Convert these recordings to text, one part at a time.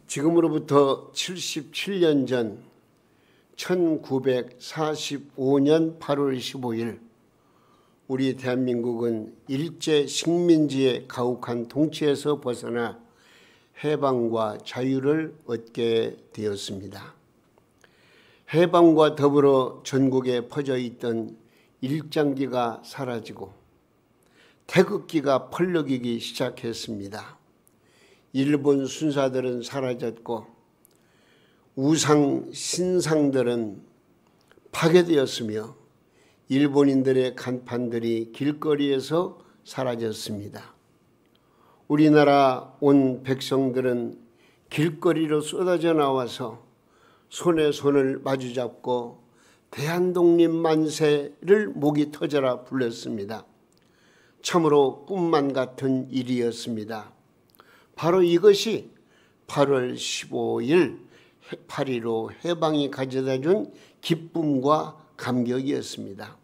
지금으로부터 77년 전 1945년 8월 15일 우리 대한민국은 일제 식민지의 가혹한 통치에서 벗어나 해방과 자유를 얻게 되었습니다. 해방과 더불어 전국에 퍼져 있던 일장기가 사라지고 태극기가 펄럭이기 시작했습니다. 일본 순사들은 사라졌고 우상 신상들은 파괴되었으며 일본인들의 간판들이 길거리에서 사라졌습니다. 우리나라 온 백성들은 길거리로 쏟아져 나와서 손에 손을 마주잡고 대한독립 만세를 목이 터져라 불렀습니다. 참으로 꿈만 같은 일이었습니다. 바로 이것이 8월 15일 8.15 해방이 가져다준 기쁨과 감격이었습니다.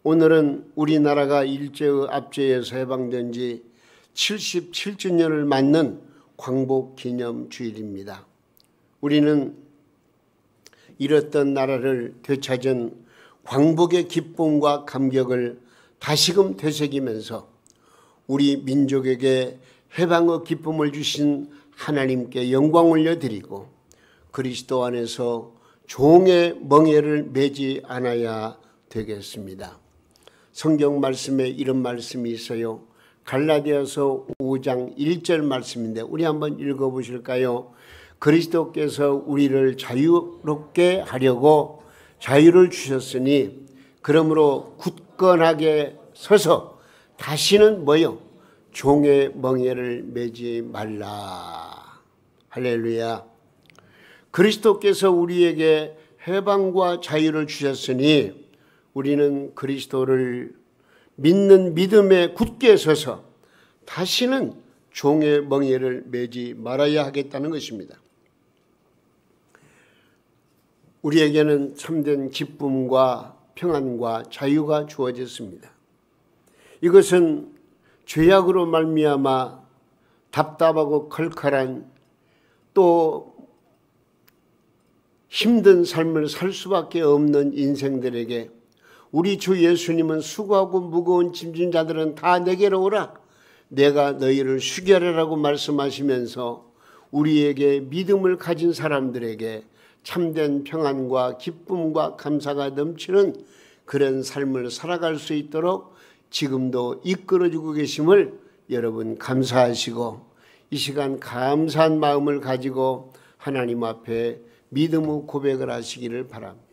오늘은 우리나라가 일제의 압제에서 해방된 지 77주년을 맞는 광복기념주일입니다. 우리는 잃었던 나라를 되찾은 광복의 기쁨과 감격을 다시금 되새기면서 우리 민족에게 해방의 기쁨을 주신 하나님께 영광 올려드리고 그리스도 안에서 종의 멍에를 매지 않아야 되겠습니다. 성경 말씀에 이런 말씀이 있어요. 갈라디아서 5장 1절 말씀인데 우리 한번 읽어보실까요? 그리스도께서 우리를 자유롭게 하려고 자유를 주셨으니 그러므로 굳건하게 서서 다시는 뭐요? 종의 멍에를 매지 말라. 할렐루야. 그리스도께서 우리에게 해방과 자유를 주셨으니 우리는 그리스도를 믿는 믿음에 굳게 서서 다시는 종의 멍에를 매지 말아야 하겠다는 것입니다. 우리에게는 참된 기쁨과 평안과 자유가 주어졌습니다. 이것은 죄악으로 말미암아 답답하고 컬컬한 또 힘든 삶을 살 수밖에 없는 인생들에게 우리 주 예수님은 수고하고 무거운 짐진 자들은 다 내게로 오라 내가 너희를 쉬게하리라고 말씀하시면서 우리에게 믿음을 가진 사람들에게 참된 평안과 기쁨과 감사가 넘치는 그런 삶을 살아갈 수 있도록 지금도 이끌어주고 계심을 여러분 감사하시고 이 시간 감사한 마음을 가지고 하나님 앞에 믿음의 고백을 하시기를 바랍니다.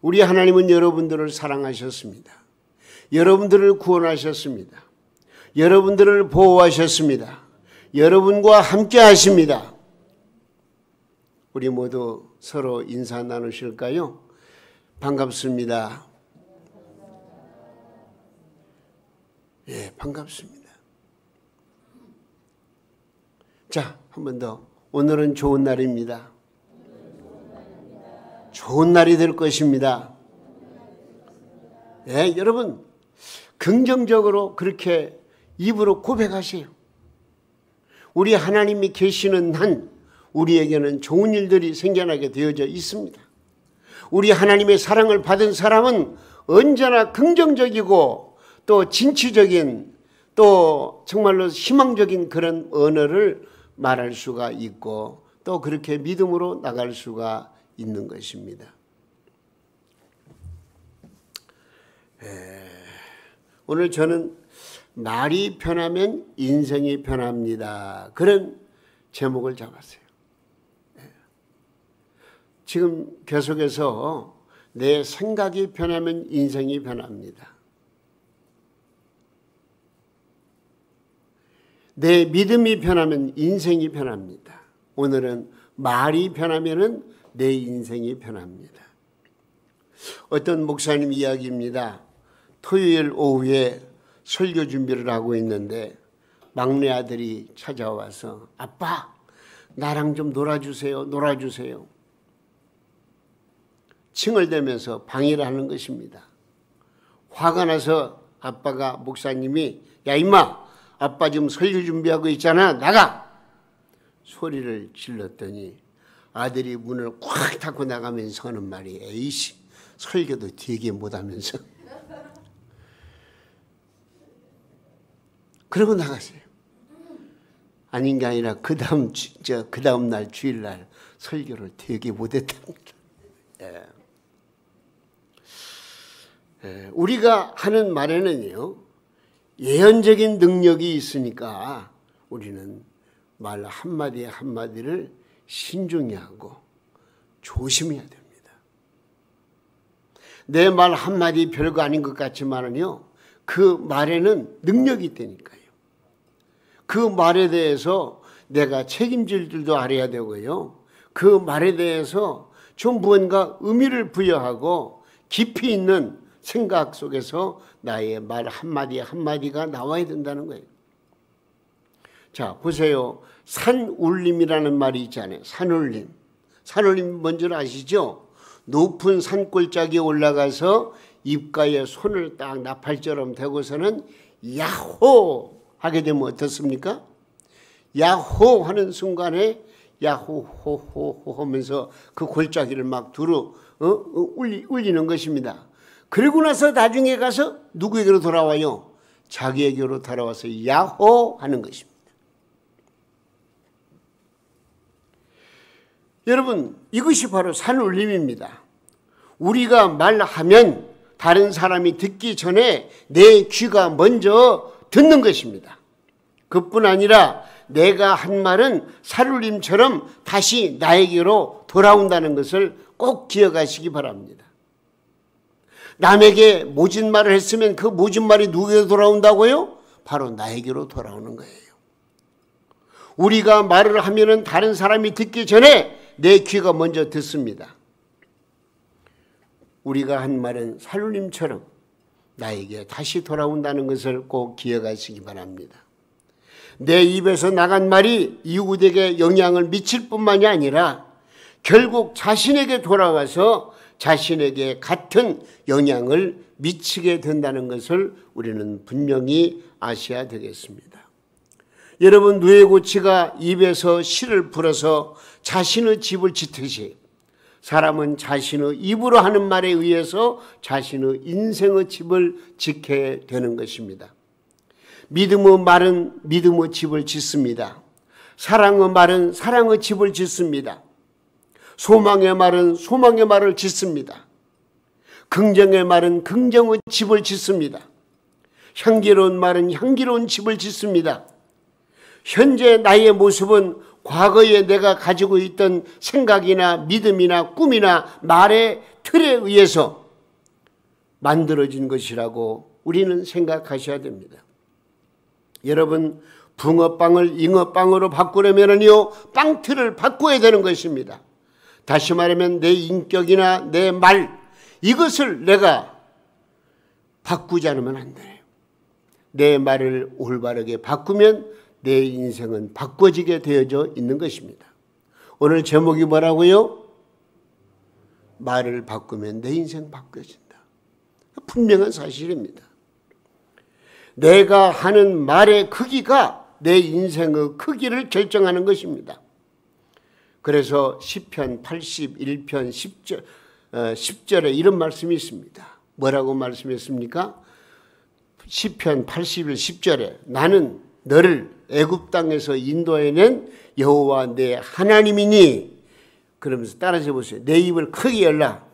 우리 하나님은 여러분들을 사랑하셨습니다. 여러분들을 구원하셨습니다. 여러분들을 보호하셨습니다. 여러분과 함께 하십니다. 우리 모두 서로 인사 나누실까요? 반갑습니다. 예, 반갑습니다. 자, 한 번 더. 오늘은 좋은 날입니다. 좋은 날이 될 것입니다. 예, 여러분 긍정적으로 그렇게 입으로 고백하세요. 우리 하나님이 계시는 한 우리에게는 좋은 일들이 생겨나게 되어져 있습니다. 우리 하나님의 사랑을 받은 사람은 언제나 긍정적이고 또 진취적인 또 정말로 희망적인 그런 언어를 말할 수가 있고 또 그렇게 믿음으로 나갈 수가 있는 것입니다. 오늘 저는 말이 편하면 인생이 편합니다. 그런 제목을 잡았어요. 지금 계속해서 내 생각이 편하면 인생이 편합니다. 내 믿음이 편하면 인생이 편합니다. 오늘은 말이 편하면 내 인생이 편합니다. 어떤 목사님 이야기입니다. 토요일 오후에 설교 준비를 하고 있는데 막내 아들이 찾아와서 아빠 나랑 좀 놀아주세요. 칭얼대면서 방해를 하는 것입니다. 화가 나서 아빠가 목사님이 야 임마 아빠 지금 설교 준비하고 있잖아 나가. 소리를 질렀더니 아들이 문을 꽉 닫고 나가면서 하는 말이 에이씨 설교도 되게 못하면서 그러고 나갔어요. 아닌 게 아니라 그 다음 날 주일날 설교를 되게 못했답니다. 우리가 하는 말에는요 예언적인 능력이 있으니까 우리는 말 한마디 한마디를 신중히 하고 조심해야 됩니다. 내 말 한마디 별거 아닌 것 같지만은요 그 말에는 능력이 있다니까요. 그 말에 대해서 내가 책임질 줄도 알아야 되고요. 그 말에 대해서 좀 무언가 의미를 부여하고 깊이 있는 생각 속에서 나의 말 한마디 한마디가 나와야 된다는 거예요. 자, 보세요. 산울림이라는 말이 있잖아요. 산울림. 산울림 뭔지 아시죠? 높은 산골짜기에 올라가서 입가에 손을 딱 나팔처럼 대고서는 야호 하게 되면 어떻습니까? 야호 하는 순간에 야호호호호 하면서 그 골짜기를 막 두루 울리는 것입니다. 그리고 나서 나중에 가서 누구에게로 돌아와요? 자기에게로 돌아와서 야호 하는 것입니다. 여러분 이것이 바로 산울림입니다. 우리가 말하면 다른 사람이 듣기 전에 내 귀가 먼저 듣는 것입니다. 그뿐 아니라 내가 한 말은 산울림처럼 다시 나에게로 돌아온다는 것을 꼭 기억하시기 바랍니다. 남에게 모진 말을 했으면 그 모진 말이 누구에게 돌아온다고요? 바로 나에게로 돌아오는 거예요. 우리가 말을 하면은 다른 사람이 듣기 전에 내 귀가 먼저 듣습니다. 우리가 한 말은 산울림처럼 나에게 다시 돌아온다는 것을 꼭 기억하시기 바랍니다. 내 입에서 나간 말이 이웃에게 영향을 미칠 뿐만이 아니라 결국 자신에게 돌아와서 자신에게 같은 영향을 미치게 된다는 것을 우리는 분명히 아셔야 되겠습니다. 여러분 누에고치가 입에서 실을 풀어서 자신의 집을 짓듯이 사람은 자신의 입으로 하는 말에 의해서 자신의 인생의 집을 짓게 되는 것입니다. 믿음의 말은 믿음의 집을 짓습니다. 사랑의 말은 사랑의 집을 짓습니다. 소망의 말은 소망의 말을 짓습니다. 긍정의 말은 긍정의 집을 짓습니다. 향기로운 말은 향기로운 집을 짓습니다. 현재 나의 모습은 과거에 내가 가지고 있던 생각이나 믿음이나 꿈이나 말의 틀에 의해서 만들어진 것이라고 우리는 생각하셔야 됩니다. 여러분 붕어빵을 잉어빵으로 바꾸려면요 빵틀을 바꿔야 되는 것입니다. 다시 말하면 내 인격이나 내 말 이것을 내가 바꾸지 않으면 안 돼요. 내 말을 올바르게 바꾸면 내 인생은 바꿔지게 되어져 있는 것입니다. 오늘 제목이 뭐라고요? 말을 바꾸면 내 인생 바뀌어진다. 분명한 사실입니다. 내가 하는 말의 크기가 내 인생의 크기를 결정하는 것입니다. 그래서 시편 81편 10절에 이런 말씀이 있습니다. 뭐라고 말씀했습니까? 시편 81 10절에 나는 너를 애굽 땅에서 인도해낸 여호와 내 하나님이니 그러면서 따라서 보세요. 내 입을 크게 열라.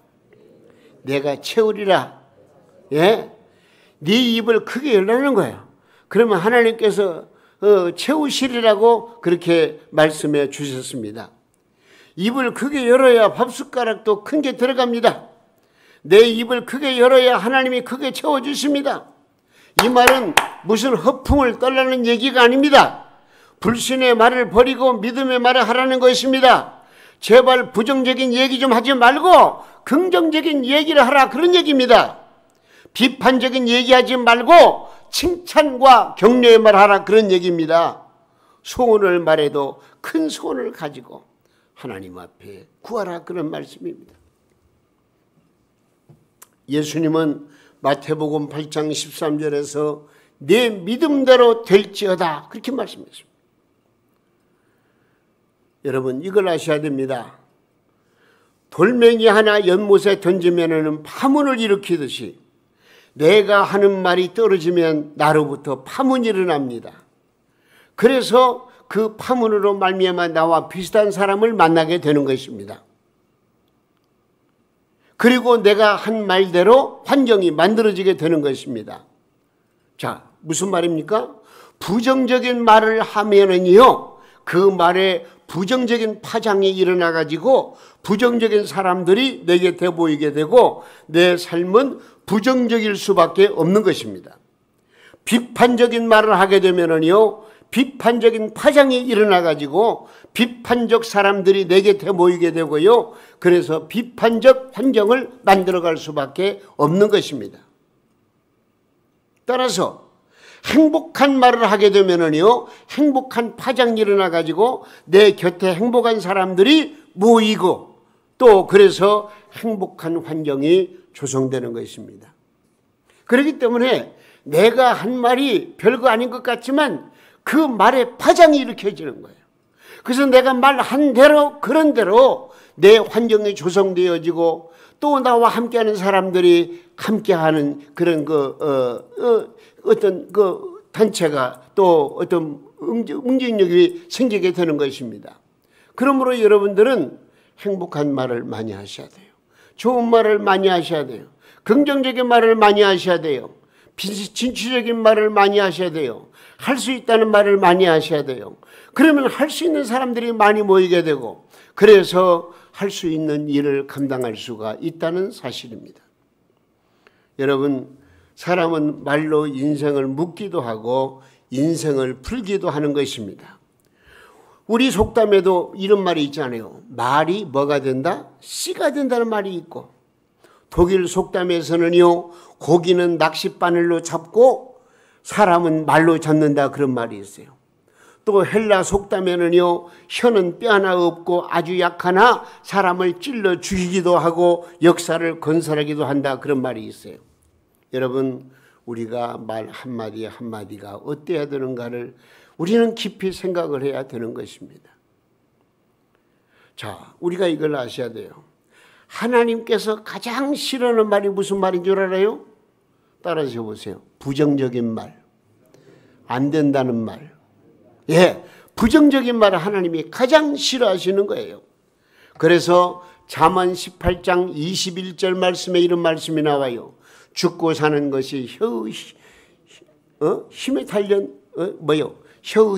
내가 채우리라. 예? 네 입을 크게 열라는 거예요. 그러면 하나님께서 채우시리라고 그렇게 말씀해 주셨습니다. 입을 크게 열어야 밥숟가락도 큰 게 들어갑니다. 내 입을 크게 열어야 하나님이 크게 채워주십니다. 이 말은 무슨 허풍을 떨라는 얘기가 아닙니다. 불신의 말을 버리고 믿음의 말을 하라는 것입니다. 제발 부정적인 얘기 좀 하지 말고 긍정적인 얘기를 하라 그런 얘기입니다. 비판적인 얘기하지 말고 칭찬과 격려의 말을 하라 그런 얘기입니다. 소원을 말해도 큰 소원을 가지고 하나님 앞에 구하라 그런 말씀입니다. 예수님은 마태복음 8장 13절에서 내 믿음대로 될지어다 그렇게 말씀했습니다. 여러분 이걸 아셔야 됩니다. 돌멩이 하나 연못에 던지면 파문을 일으키듯이 내가 하는 말이 떨어지면 나로부터 파문이 일어납니다. 그래서 그 파문으로 말미암아 나와 비슷한 사람을 만나게 되는 것입니다. 그리고 내가 한 말대로 환경이 만들어지게 되는 것입니다. 자, 무슨 말입니까? 부정적인 말을 하면은요, 그 말에 부정적인 파장이 일어나 가지고 부정적인 사람들이 내 곁에 보이게 되고 내 삶은 부정적일 수밖에 없는 것입니다. 비판적인 말을 하게 되면은요, 비판적인 파장이 일어나 가지고 비판적 사람들이 내 곁에 모이게 되고요, 그래서 비판적 환경을 만들어갈 수밖에 없는 것입니다. 따라서 행복한 말을 하게 되면은요, 행복한 파장이 일어나 가지고 내 곁에 행복한 사람들이 모이고 또 그래서 행복한 환경이 조성되는 것입니다. 그렇기 때문에 내가 한 말이 별거 아닌 것 같지만 그 말에 파장이 일으켜지는 거예요. 그래서 내가 말한 대로 그런 대로 내 환경이 조성되어지고 또 나와 함께하는 사람들이 함께하는 그런 어떤 단체가 또 어떤 응징력이 생기게 되는 것입니다. 그러므로 여러분들은 행복한 말을 많이 하셔야 돼요. 좋은 말을 많이 하셔야 돼요. 긍정적인 말을 많이 하셔야 돼요. 진취적인 말을 많이 하셔야 돼요. 할 수 있다는 말을 많이 하셔야 돼요. 그러면 할 수 있는 사람들이 많이 모이게 되고 그래서 할 수 있는 일을 감당할 수가 있다는 사실입니다. 여러분, 사람은 말로 인생을 묻기도 하고 인생을 풀기도 하는 것입니다. 우리 속담에도 이런 말이 있잖아요. 말이 뭐가 된다? 씨가 된다는 말이 있고, 독일 속담에서는요, 고기는 낚싯바늘로 잡고 사람은 말로 잡는다, 그런 말이 있어요. 또 헬라 속담에는요, 혀는 뼈 하나 없고 아주 약하나 사람을 찔러 죽이기도 하고 역사를 건설하기도 한다, 그런 말이 있어요. 여러분, 우리가 말 한마디 한마디가 어때야 되는가를 우리는 깊이 생각을 해야 되는 것입니다. 자, 우리가 이걸 아셔야 돼요. 하나님께서 가장 싫어하는 말이 무슨 말인 줄 알아요? 따라서 보세요. 부정적인 말, 안 된다는 말. 예, 부정적인 말을 하나님이 가장 싫어하시는 거예요. 그래서 잠언 18장 21절 말씀에 이런 말씀이 나와요. 죽고 사는 것이 혀의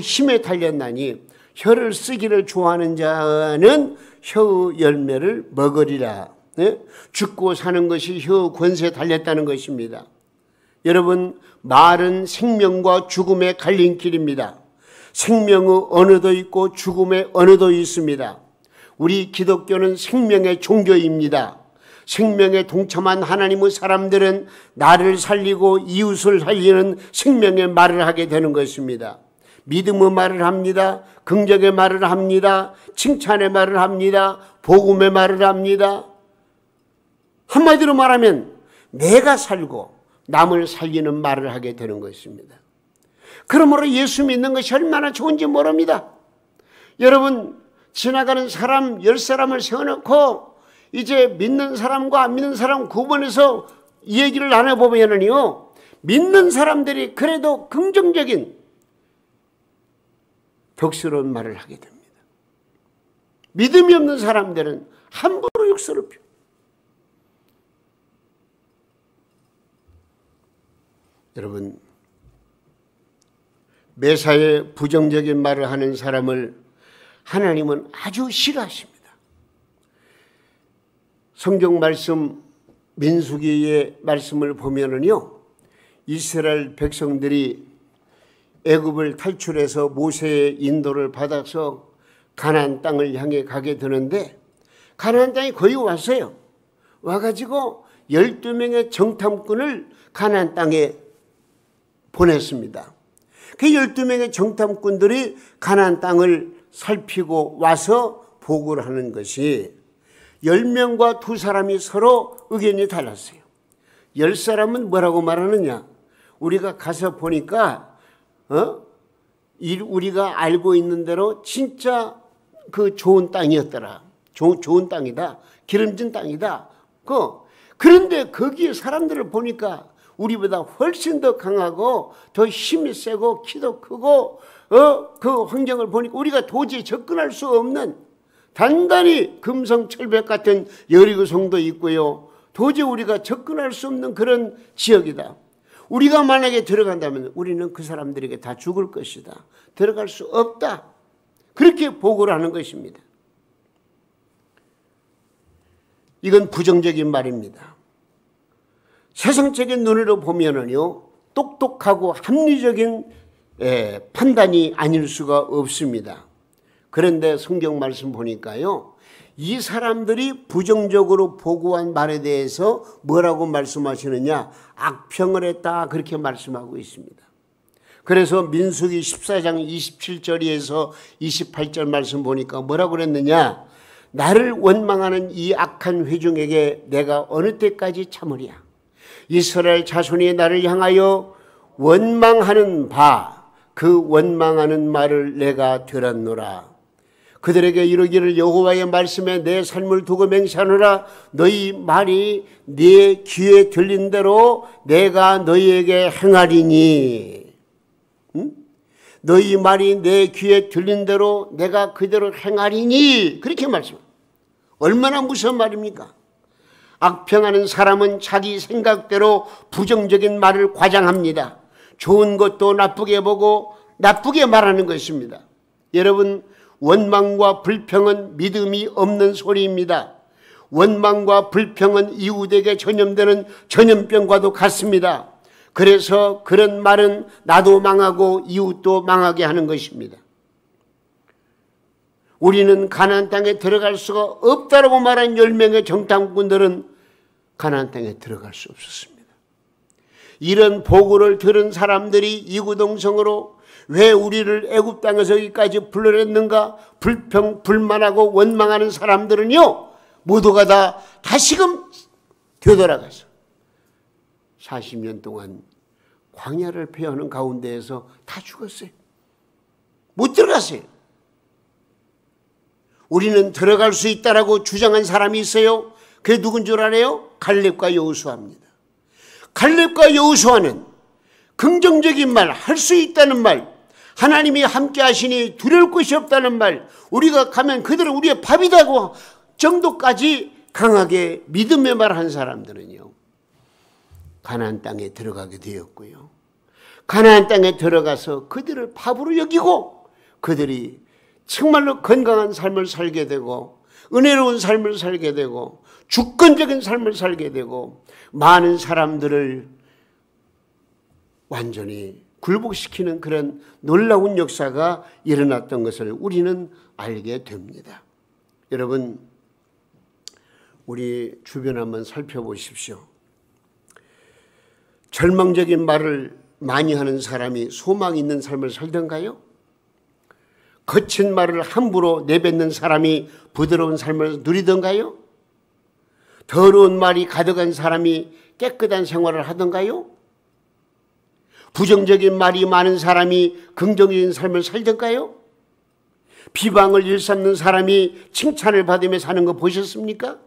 힘에 달렸나니 혀를 쓰기를 좋아하는 자는 혀의 열매를 먹으리라. 네? 죽고 사는 것이 혀 권세에 달렸다는 것입니다. 여러분, 말은 생명과 죽음의 갈림길입니다. 생명의 언어도 있고 죽음의 언어도 있습니다. 우리 기독교는 생명의 종교입니다. 생명에 동참한 하나님의 사람들은 나를 살리고 이웃을 살리는 생명의 말을 하게 되는 것입니다. 믿음의 말을 합니다. 긍정의 말을 합니다. 칭찬의 말을 합니다. 복음의 말을 합니다. 한마디로 말하면 내가 살고 남을 살리는 말을 하게 되는 것입니다. 그러므로 예수 믿는 것이 얼마나 좋은지 모릅니다. 여러분, 지나가는 사람 10사람을 세워놓고 이제 믿는 사람과 안 믿는 사람 구분해서 얘기를 나눠보면요, 믿는 사람들이 그래도 긍정적인 덕스러운 말을 하게 됩니다. 믿음이 없는 사람들은 함부로 욕설을 펴. 여러분, 매사에 부정적인 말을 하는 사람을 하나님은 아주 싫어하십니다. 성경 말씀 민수기의 말씀을 보면은요, 이스라엘 백성들이 애굽을 탈출해서 모세의 인도를 받아서 가나안 땅을 향해 가게 되는데 가나안 땅에 거의 왔어요. 와가지고 12명의 정탐꾼을 가나안 땅에 보냈습니다. 그 12명의 정탐꾼들이 가나안 땅을 살피고 와서 보고를 하는 것이 10명과 2사람이 서로 의견이 달랐어요. 10사람은 뭐라고 말하느냐? 우리가 가서 보니까 우리가 알고 있는 대로 진짜 그 좋은 땅이었더라. 좋은 땅이다. 기름진 땅이다. 그런데 거기에 사람들을 보니까 우리보다 훨씬 더 강하고 더 힘이 세고 키도 크고 그 환경을 보니까 우리가 도저히 접근할 수 없는 단단히 금성철벽 같은 여리고성도 있고요. 도저히 우리가 접근할 수 없는 그런 지역이다. 우리가 만약에 들어간다면 우리는 그 사람들에게 다 죽을 것이다. 들어갈 수 없다. 그렇게 보고를 하는 것입니다. 이건 부정적인 말입니다. 세상적인 눈으로 보면은요, 똑똑하고 합리적인 판단이 아닐 수가 없습니다. 그런데 성경 말씀 보니까요, 이 사람들이 부정적으로 보고한 말에 대해서 뭐라고 말씀하시느냐? 악평을 했다, 그렇게 말씀하고 있습니다. 그래서 민수기 14장 27절에서 28절 말씀 보니까 뭐라고 그랬느냐? 나를 원망하는 이 악한 회중에게 내가 어느 때까지 참으랴? 이스라엘 자손이 나를 향하여 원망하는 그 원망하는 말을 내가 들었노라. 그들에게 이르기를 여호와의 말씀에 내 삶을 두고 맹세하노라. 너희 말이 네 귀에 들린 대로 내가 너희에게 행하리니. 너희 말이 내 귀에 들린 대로 내가 그대로 행하리니. 그렇게 말씀합니다. 얼마나 무서운 말입니까? 악평하는 사람은 자기 생각대로 부정적인 말을 과장합니다. 좋은 것도 나쁘게 보고 나쁘게 말하는 것입니다. 여러분, 원망과 불평은 믿음이 없는 소리입니다. 원망과 불평은 이웃에게 전염되는 전염병과도 같습니다. 그래서 그런 말은 나도 망하고 이웃도 망하게 하는 것입니다. 우리는 가나안 땅에 들어갈 수가 없다라고 말한 10명의 정탐꾼들은 가나안 땅에 들어갈 수 없었습니다. 이런 보고를 들은 사람들이 이구동성으로 왜 우리를 애굽 땅에서 여기까지 불러냈는가 불평 불만하고 원망하는 사람들은요, 모두가 다 다시금 되돌아가서 40년 동안 광야를 패하는 가운데에서 다 죽었어요. 못 들어갔어요. 우리는 들어갈 수 있다라고 주장한 사람이 있어요. 그게 누군 줄 알아요? 갈렙과 여호수아입니다. 갈렙과 여호수아는 긍정적인 말, 할 수 있다는 말, 하나님이 함께 하시니 두려울 것이 없다는 말, 우리가 가면 그들은 우리의 밥이다고 정도까지 강하게 믿음의 말한 사람들은요, 가나안 땅에 들어가게 되었고요. 가나안 땅에 들어가서 그들을 밥으로 여기고 그들이 정말로 건강한 삶을 살게 되고 은혜로운 삶을 살게 되고 주권적인 삶을 살게 되고 많은 사람들을 완전히 굴복시키는 그런 놀라운 역사가 일어났던 것을 우리는 알게 됩니다. 여러분, 우리 주변 한번 살펴보십시오. 절망적인 말을 많이 하는 사람이 소망 있는 삶을 살던가요? 거친 말을 함부로 내뱉는 사람이 부드러운 삶을 누리던가요? 더러운 말이 가득한 사람이 깨끗한 생활을 하던가요? 부정적인 말이 많은 사람이 긍정적인 삶을 살던가요? 비방을 일삼는 사람이 칭찬을 받으며 사는 거 보셨습니까?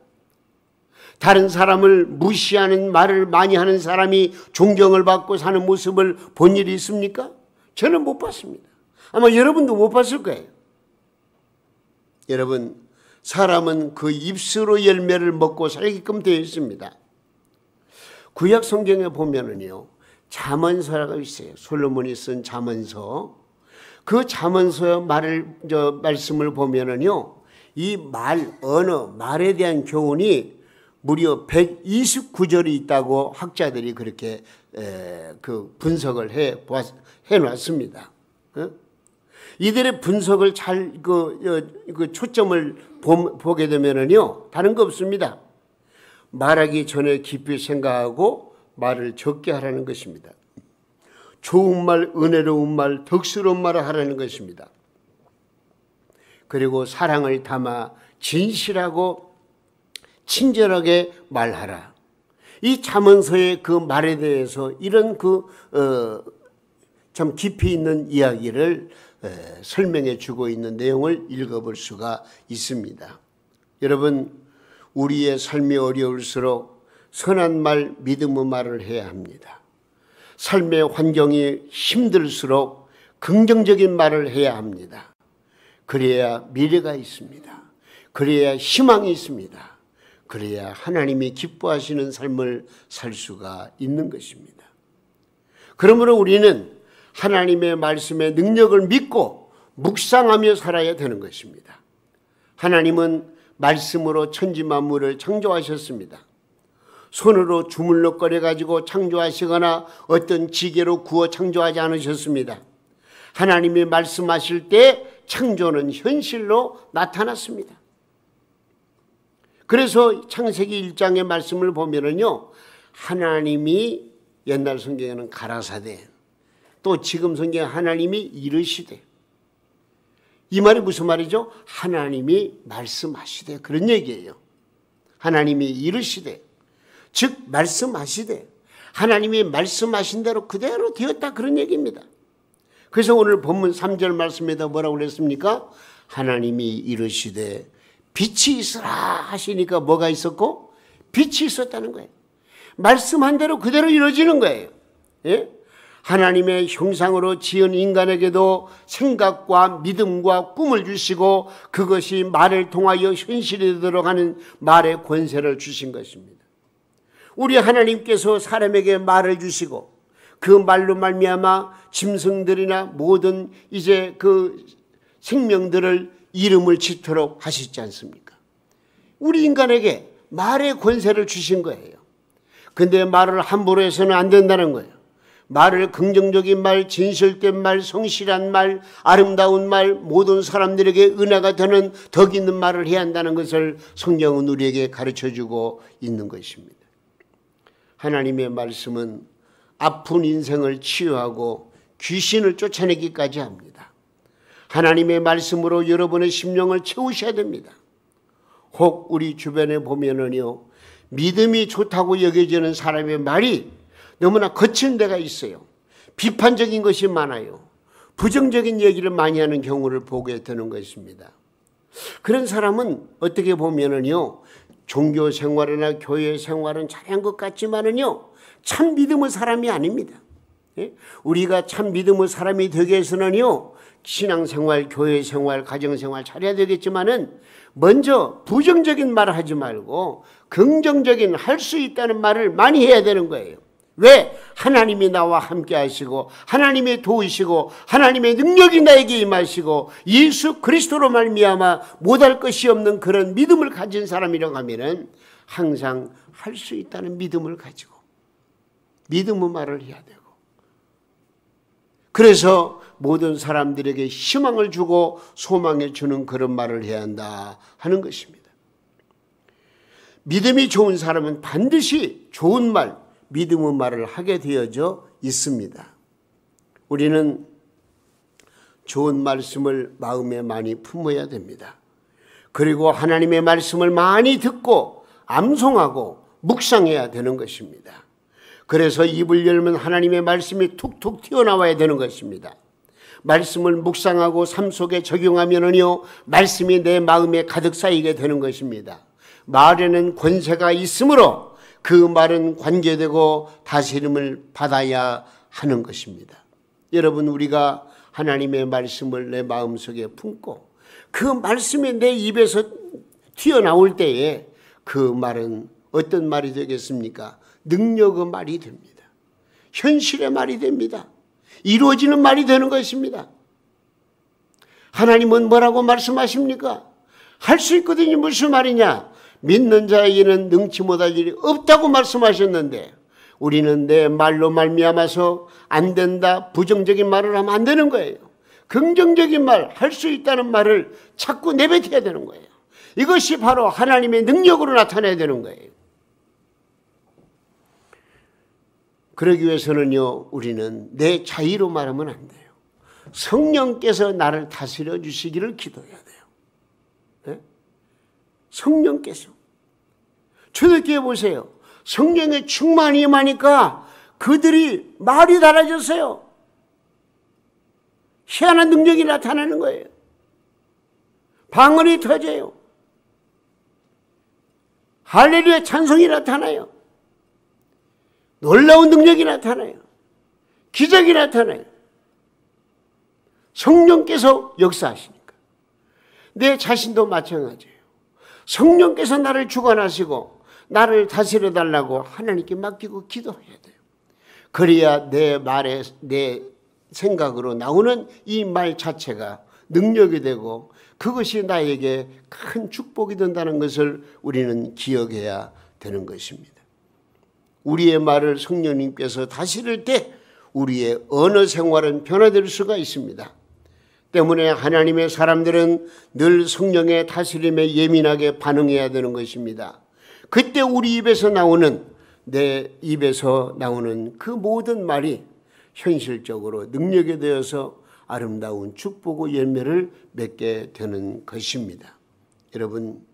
다른 사람을 무시하는 말을 많이 하는 사람이 존경을 받고 사는 모습을 본 일이 있습니까? 저는 못 봤습니다. 아마 여러분도 못 봤을 거예요. 여러분, 사람은 그 입술로 열매를 먹고 살게끔 되어 있습니다. 구약 성경에 보면은요, 잠언서라고 있어요. 솔로몬이 쓴 잠언서. 그 잠언서의 말씀을 보면은요, 이 언어, 말에 대한 교훈이 무려 129절이 있다고 학자들이 그렇게 그 분석을 해 놨습니다. 이들의 분석을 잘 초점을 보게 되면은요, 다른 거 없습니다. 말하기 전에 깊이 생각하고 말을 적게 하라는 것입니다. 좋은 말, 은혜로운 말, 덕스러운 말을 하라는 것입니다. 그리고 사랑을 담아 진실하고 친절하게 말하라. 이 잠언서의 그 말에 대해서 이런 참 깊이 있는 이야기를 설명해 주고 있는 내용을 읽어볼 수가 있습니다. 여러분, 우리의 삶이 어려울수록 선한 말, 믿음의 말을 해야 합니다. 삶의 환경이 힘들수록 긍정적인 말을 해야 합니다. 그래야 미래가 있습니다. 그래야 희망이 있습니다. 그래야 하나님이 기뻐하시는 삶을 살 수가 있는 것입니다. 그러므로 우리는 하나님의 말씀의 능력을 믿고 묵상하며 살아야 되는 것입니다. 하나님은 말씀으로 천지 만물을 창조하셨습니다. 손으로 주물럭거려 가지고 창조하시거나 어떤 기계로 구워 창조하지 않으셨습니다. 하나님이 말씀하실 때 창조는 현실로 나타났습니다. 그래서 창세기 1장의 말씀을 보면은요, 하나님이 옛날 성경에는 가라사대, 또 지금 성경에 하나님이 이르시되, 이 말이 무슨 말이죠? 하나님이 말씀하시되, 그런 얘기예요. 하나님이 이르시되, 즉 말씀하시되, 하나님이 말씀하신 대로 그대로 되었다, 그런 얘기입니다. 그래서 오늘 본문 3절 말씀에다 뭐라고 그랬습니까? 하나님이 이르시되 빛이 있으라 하시니까 뭐가 있었고? 빛이 있었다는 거예요. 말씀한 대로 그대로 이루어지는 거예요. 예? 하나님의 형상으로 지은 인간에게도 생각과 믿음과 꿈을 주시고 그것이 말을 통하여 현실이 되도록 하는 말의 권세를 주신 것입니다. 우리 하나님께서 사람에게 말을 주시고 그 말로 말미암아 짐승들이나 모든 이제 그 생명들을 이름을 짓도록 하시지 않습니까? 우리 인간에게 말의 권세를 주신 거예요. 근데 말을 함부로 해서는 안 된다는 거예요. 말을 긍정적인 말, 진실된 말, 성실한 말, 아름다운 말, 모든 사람들에게 은혜가 되는 덕 있는 말을 해야 한다는 것을 성경은 우리에게 가르쳐주고 있는 것입니다. 하나님의 말씀은 아픈 인생을 치유하고 귀신을 쫓아내기까지 합니다. 하나님의 말씀으로 여러분의 심령을 채우셔야 됩니다. 혹 우리 주변에 보면은요, 믿음이 좋다고 여겨지는 사람의 말이 너무나 거친 데가 있어요. 비판적인 것이 많아요. 부정적인 얘기를 많이 하는 경우를 보게 되는 것입니다. 그런 사람은 어떻게 보면은요, 종교 생활이나 교회 생활은 잘한 것 같지만은요, 참 믿음의 사람이 아닙니다. 우리가 참 믿음의 사람이 되기 위해서는요, 신앙생활, 교회생활, 가정생활 잘해야 되겠지만은 먼저 부정적인 말을 하지 말고 긍정적인 할 수 있다는 말을 많이 해야 되는 거예요. 왜? 하나님이 나와 함께 하시고 하나님이 도우시고 하나님의 능력이 나에게 임하시고 예수 그리스도로 말미암아 못할 것이 없는 그런 믿음을 가진 사람이라고 하면은 항상 할 수 있다는 믿음을 가지고 믿음의 말을 해야 되고, 그래서 모든 사람들에게 희망을 주고 소망을 주는 그런 말을 해야 한다 하는 것입니다. 믿음이 좋은 사람은 반드시 좋은 말, 믿음의 말을 하게 되어져 있습니다. 우리는 좋은 말씀을 마음에 많이 품어야 됩니다. 그리고 하나님의 말씀을 많이 듣고 암송하고 묵상해야 되는 것입니다. 그래서 입을 열면 하나님의 말씀이 툭툭 튀어나와야 되는 것입니다. 말씀을 묵상하고 삶 속에 적용하면은요, 말씀이 내 마음에 가득 쌓이게 되는 것입니다. 말에는 권세가 있으므로 그 말은 관계되고 다스림을 받아야 하는 것입니다. 여러분, 우리가 하나님의 말씀을 내 마음속에 품고 그 말씀이 내 입에서 튀어나올 때에 그 말은 어떤 말이 되겠습니까? 능력의 말이 됩니다. 현실의 말이 됩니다. 이루어지는 말이 되는 것입니다. 하나님은 뭐라고 말씀하십니까? 할 수 있거든요. 무슨 말이냐? 믿는 자에게는 능치 못할 일이 없다고 말씀하셨는데 우리는 내 말로 말미암아서 안 된다, 부정적인 말을 하면 안 되는 거예요. 긍정적인 말, 할 수 있다는 말을 자꾸 내뱉어야 되는 거예요. 이것이 바로 하나님의 능력으로 나타나야 되는 거예요. 그러기 위해서는요, 우리는 내 자의로 말하면 안 돼요. 성령께서 나를 다스려 주시기를 기도해야 돼요. 네? 성령께서. 초대교회 보세요. 성령의 충만이 임하니까 그들이 말이 달라졌어요. 희한한 능력이 나타나는 거예요. 방언이 터져요. 할렐루야 찬송이 나타나요. 놀라운 능력이 나타나요. 기적이 나타나요. 성령께서 역사하시니까. 내 자신도 마찬가지예요. 성령께서 나를 주관하시고 나를 다스려 달라고 하나님께 맡기고 기도해야 돼요. 그래야 내 말에, 내 생각으로 나오는 이 말 자체가 능력이 되고 그것이 나에게 큰 축복이 된다는 것을 우리는 기억해야 되는 것입니다. 우리의 말을 성령님께서 다스릴 때 우리의 언어 생활은 변화될 수가 있습니다. 때문에 하나님의 사람들은 늘 성령의 다스림에 예민하게 반응해야 되는 것입니다. 그때 우리 입에서 나오는, 내 입에서 나오는 그 모든 말이 현실적으로 능력이 되어서 아름다운 축복의 열매를 맺게 되는 것입니다. 여러분,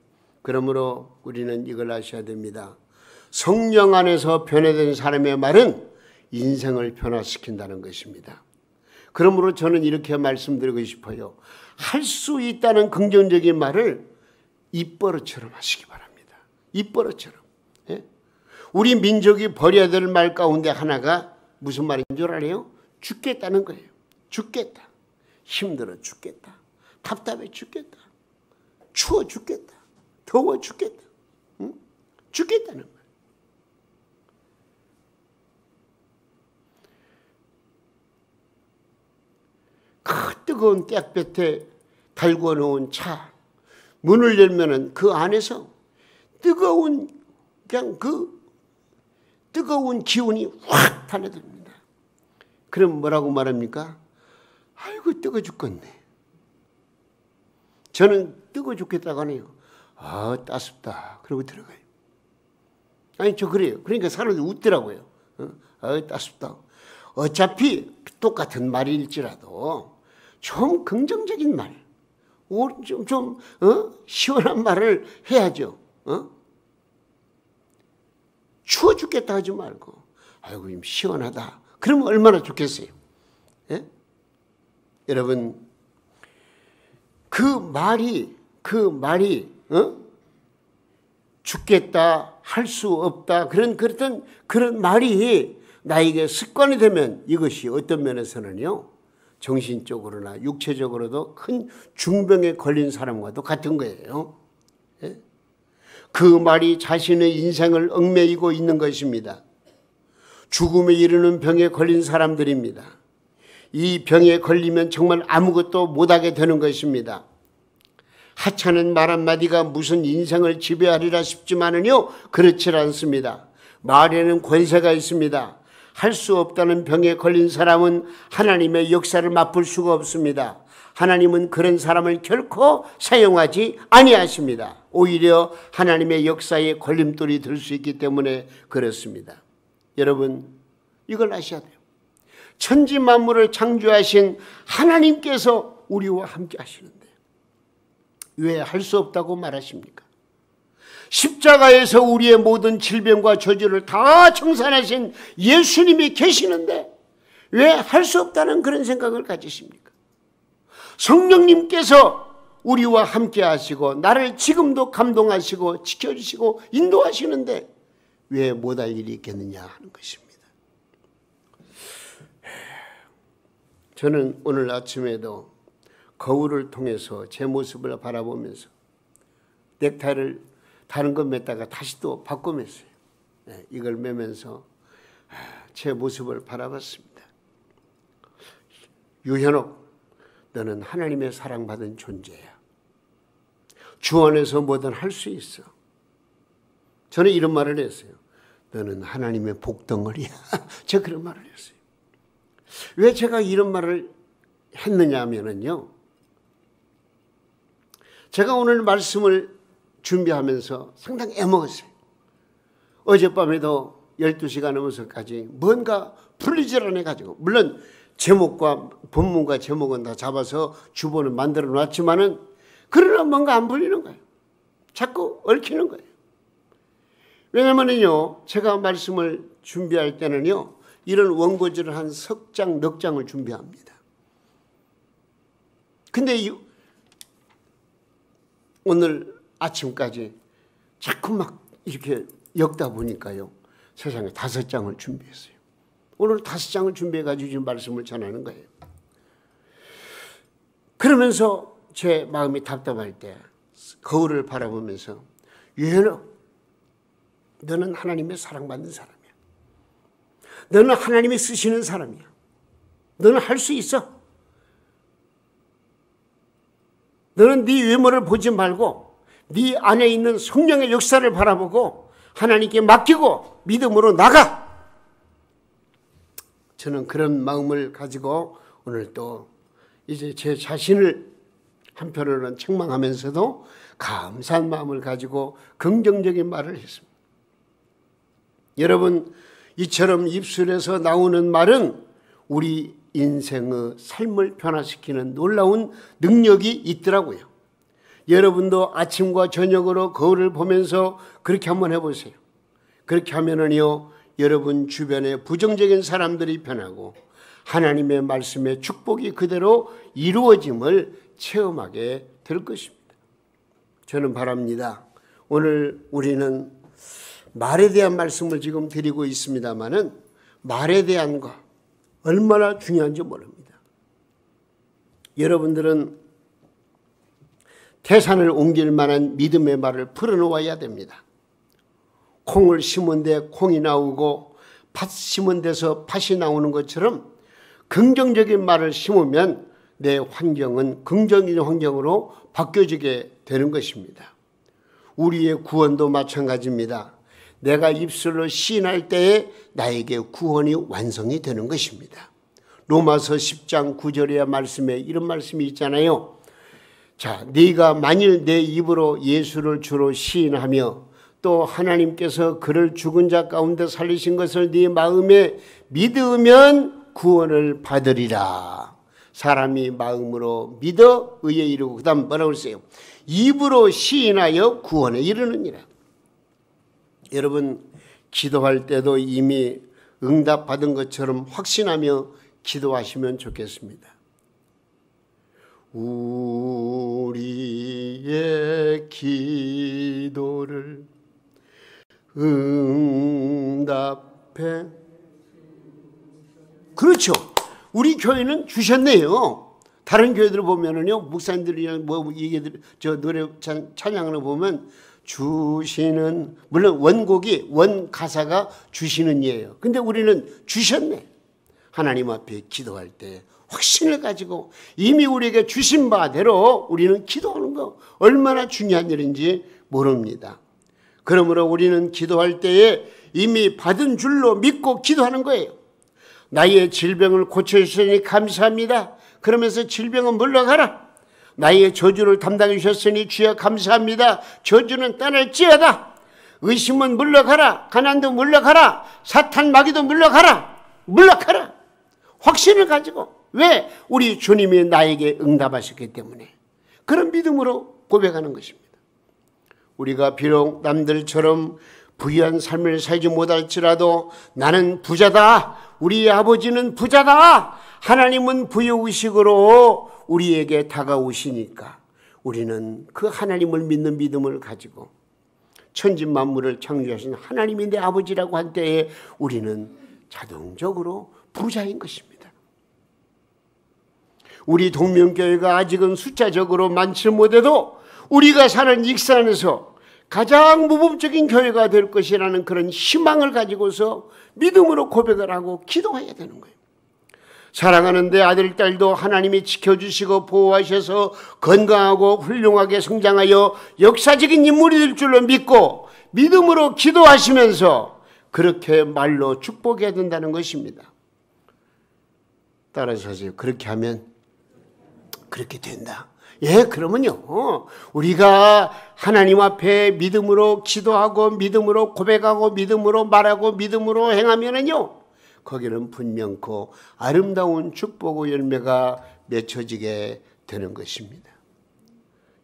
그러므로 우리는 이걸 아셔야 됩니다. 성령 안에서 변화된 사람의 말은 인생을 변화시킨다는 것입니다. 그러므로 저는 이렇게 말씀드리고 싶어요. 할 수 있다는 긍정적인 말을 입버릇처럼 하시기 바랍니다. 입버릇처럼. 예? 우리 민족이 버려야 될 말 가운데 하나가 무슨 말인 줄 알아요? 죽겠다는 거예요. 죽겠다. 힘들어 죽겠다. 답답해 죽겠다. 추워 죽겠다. 더워 죽겠다. 응? 죽겠다는 거예요. 그 뜨거운 땡볕에 달궈 놓은 차 문을 열면은 그 안에서 뜨거운 그냥 그 뜨거운 기운이 확 달려듭니다. 그럼 뭐라고 말합니까? 아이고 뜨거 죽겠네. 저는 뜨거 죽겠다고 하네요. 아 따숩다. 그러고 들어가요. 아니 저 그래요. 그러니까 사람들이 웃더라고요. 아 따숩다. 어차피 똑같은 말일지라도 좀 긍정적인 말, 좀 시원한 말을 해야죠. 추워 죽겠다 하지 말고 아이고 시원하다. 그러면 얼마나 좋겠어요. 예? 여러분 그 말이 죽겠다 할 수 없다 그런 말이 나에게 습관이 되면 이것이 어떤 면에서는요 정신적으로나 육체적으로도 큰 중병에 걸린 사람과도 같은 거예요. 예? 그 말이 자신의 인생을 얽매이고 있는 것입니다. 죽음에 이르는 병에 걸린 사람들입니다. 이 병에 걸리면 정말 아무것도 못하게 되는 것입니다. 하찮은 말 한마디가 무슨 인생을 지배하리라 싶지만은요 그렇지 않습니다. 말에는 권세가 있습니다. 할 수 없다는 병에 걸린 사람은 하나님의 역사를 맛볼 수가 없습니다. 하나님은 그런 사람을 결코 사용하지 아니하십니다. 오히려 하나님의 역사에 걸림돌이 될 수 있기 때문에 그렇습니다. 여러분 이걸 아셔야 돼요. 천지 만물을 창조하신 하나님께서 우리와 함께 하시는데 왜 할 수 없다고 말하십니까? 십자가에서 우리의 모든 질병과 저주를 다 청산하신 예수님이 계시는데 왜 할 수 없다는 그런 생각을 가지십니까? 성령님께서 우리와 함께 하시고 나를 지금도 감동하시고 지켜주시고 인도하시는데 왜 못할 일이 있겠느냐 하는 것입니다. 저는 오늘 아침에도 거울을 통해서 제 모습을 바라보면서 넥타이를 다른 거 맸다가 다시 또 바꿔 맸어요. 이걸 매면서 제 모습을 바라봤습니다. 유현옥, 너는 하나님의 사랑받은 존재야. 주 안에서 뭐든 할 수 있어. 저는 이런 말을 했어요. 너는 하나님의 복덩어리야. 제가 그런 말을 했어요. 왜 제가 이런 말을 했느냐 하면요. 제가 오늘 말씀을 준비하면서 상당히 애먹었어요. 어젯밤에도 12시가 넘어서까지 뭔가 풀리질 않아가지고 물론 제목과 본문과 제목은 다 잡아서 주본을 만들어 놨지만은 그러나 뭔가 안 풀리는 거예요. 자꾸 얽히는 거예요. 왜냐면은요 제가 말씀을 준비할 때는요 이런 원고지를 한 석 장, 넉 장을 준비합니다. 근데 오늘 아침까지 자꾸 막 이렇게 엮다 보니까요, 세상에 5장을 준비했어요. 오늘 5장을 준비해가지고 지금 말씀을 전하는 거예요. 그러면서 제 마음이 답답할 때 거울을 바라보면서, 유현아, 너는 하나님의 사랑받는 사람이야. 너는 하나님이 쓰시는 사람이야. 너는 할 수 있어. 너는 네 외모를 보지 말고 네 안에 있는 성령의 역사를 바라보고 하나님께 맡기고 믿음으로 나가. 저는 그런 마음을 가지고 오늘 또 이제 제 자신을 한편으로는 책망하면서도 감사한 마음을 가지고 긍정적인 말을 했습니다. 여러분, 이처럼 입술에서 나오는 말은 우리 인생의 삶을 변화시키는 놀라운 능력이 있더라고요. 여러분도 아침과 저녁으로 거울을 보면서 그렇게 한번 해보세요. 그렇게 하면은요, 여러분 주변에 부정적인 사람들이 변하고 하나님의 말씀의 축복이 그대로 이루어짐을 체험하게 될 것입니다. 저는 바랍니다. 오늘 우리는 말에 대한 말씀을 지금 드리고 있습니다마는 말에 대한 거 얼마나 중요한지 모릅니다. 여러분들은 태산을 옮길 만한 믿음의 말을 풀어놓아야 됩니다. 콩을 심은 데 콩이 나오고 팥 심은 데서 팥이 나오는 것처럼 긍정적인 말을 심으면 내 환경은 긍정적인 환경으로 바뀌어지게 되는 것입니다. 우리의 구원도 마찬가지입니다. 내가 입술로 시인할 때에 나에게 구원이 완성이 되는 것입니다. 로마서 10장 9절의 말씀에 이런 말씀이 있잖아요. 자, 네가 만일 내 입으로 예수를 주로 시인하며 또 하나님께서 그를 죽은 자 가운데 살리신 것을 네 마음에 믿으면 구원을 받으리라. 사람이 마음으로 믿어 의에 이르고, 그 다음 뭐라고 했어요? 입으로 시인하여 구원에 이르느니라. 여러분, 기도할 때도 이미 응답받은 것처럼 확신하며 기도하시면 좋겠습니다. 우리의 기도를 응답해. 그렇죠. 우리 교회는 주셨네요. 다른 교회들 보면은요, 목사님들이랑 뭐 얘기들, 저 노래 찬양을 보면 주시는, 물론 원곡이 원 가사가 주시는 이에요. 근데 우리는 주셨네. 하나님 앞에 기도할 때 확신을 가지고 이미 우리에게 주신 바대로 우리는 기도하는 거 얼마나 중요한 일인지 모릅니다. 그러므로 우리는 기도할 때에 이미 받은 줄로 믿고 기도하는 거예요. 나의 질병을 고쳐주시니 감사합니다. 그러면서 질병은 물러가라. 나의 저주를 담당해 주셨으니 주여 감사합니다. 저주는 떠날지어다. 의심은 물러가라. 가난도 물러가라. 사탄 마귀도 물러가라. 물러가라. 확신을 가지고. 왜? 우리 주님이 나에게 응답하셨기 때문에. 그런 믿음으로 고백하는 것입니다. 우리가 비록 남들처럼 부유한 삶을 살지 못할지라도 나는 부자다. 우리 아버지는 부자다. 하나님은 부유의식으로 우리에게 다가오시니까 우리는 그 하나님을 믿는 믿음을 가지고 천지만물을 창조하신 하나님이 내 아버지라고 한 때에 우리는 자동적으로 부자인 것입니다. 우리 동명교회가 아직은 숫자적으로 많지 못해도 우리가 사는 익산에서 가장 모범적인 교회가 될 것이라는 그런 희망을 가지고서 믿음으로 고백을 하고 기도해야 되는 거예요. 사랑하는 내 아들, 딸도 하나님이 지켜주시고 보호하셔서 건강하고 훌륭하게 성장하여 역사적인 인물이 될 줄로 믿고 믿음으로 기도하시면서 그렇게 말로 축복해야 된다는 것입니다. 따라서 하세요. 그렇게 하면 그렇게 된다. 예, 그러면요, 우리가 하나님 앞에 믿음으로 기도하고 믿음으로 고백하고 믿음으로 말하고 믿음으로 행하면은요, 거기는 분명코 아름다운 축복의 열매가 맺혀지게 되는 것입니다.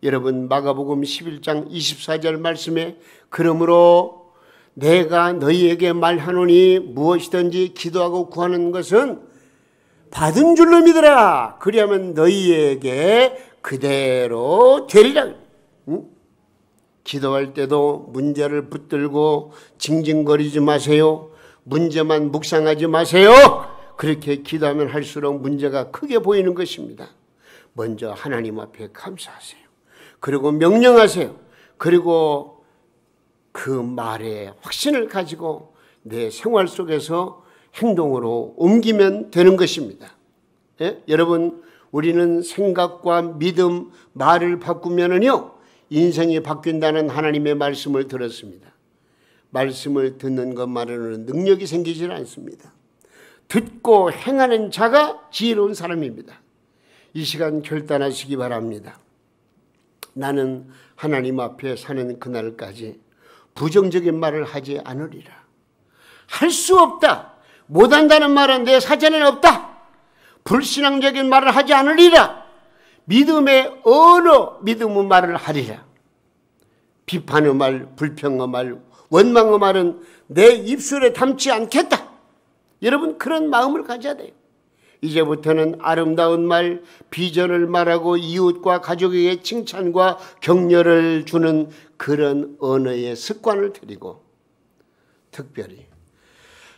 여러분, 마가복음 11장 24절 말씀에 그러므로 내가 너희에게 말하노니 무엇이든지 기도하고 구하는 것은 받은 줄로 믿으라. 그리하면 너희에게 그대로 되리라. 응? 기도할 때도 문제를 붙들고 징징거리지 마세요. 문제만 묵상하지 마세요. 그렇게 기도하면 할수록 문제가 크게 보이는 것입니다. 먼저 하나님 앞에 감사하세요. 그리고 명령하세요. 그리고 그 말에 확신을 가지고 내 생활 속에서 행동으로 옮기면 되는 것입니다. 예? 여러분, 우리는 생각과 믿음, 말을 바꾸면은요, 인생이 바뀐다는 하나님의 말씀을 들었습니다. 말씀을 듣는 것만으로는 능력이 생기질 않습니다. 듣고 행하는 자가 지혜로운 사람입니다. 이 시간 결단하시기 바랍니다. 나는 하나님 앞에 사는 그날까지 부정적인 말을 하지 않으리라. 할 수 없다. 못한다는 말은 내 사전에는 없다. 불신앙적인 말을 하지 않으리라. 믿음의 언어, 믿음의 말을 하리라. 비판의 말, 불평의 말, 원망의 말은 내 입술에 담지 않겠다. 여러분, 그런 마음을 가져야 돼요. 이제부터는 아름다운 말, 비전을 말하고 이웃과 가족에게 칭찬과 격려를 주는 그런 언어의 습관을 들이고 특별히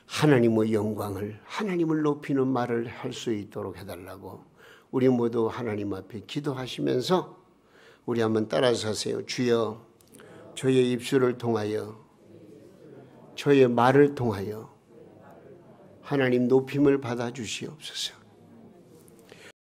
하나님의 영광을, 하나님을 높이는 말을 할 수 있도록 해달라고 우리 모두 하나님 앞에 기도하시면서 우리 한번 따라서 하세요. 주여, 저의 입술을 통하여, 저의 말을 통하여 하나님 높임을 받아 주시옵소서.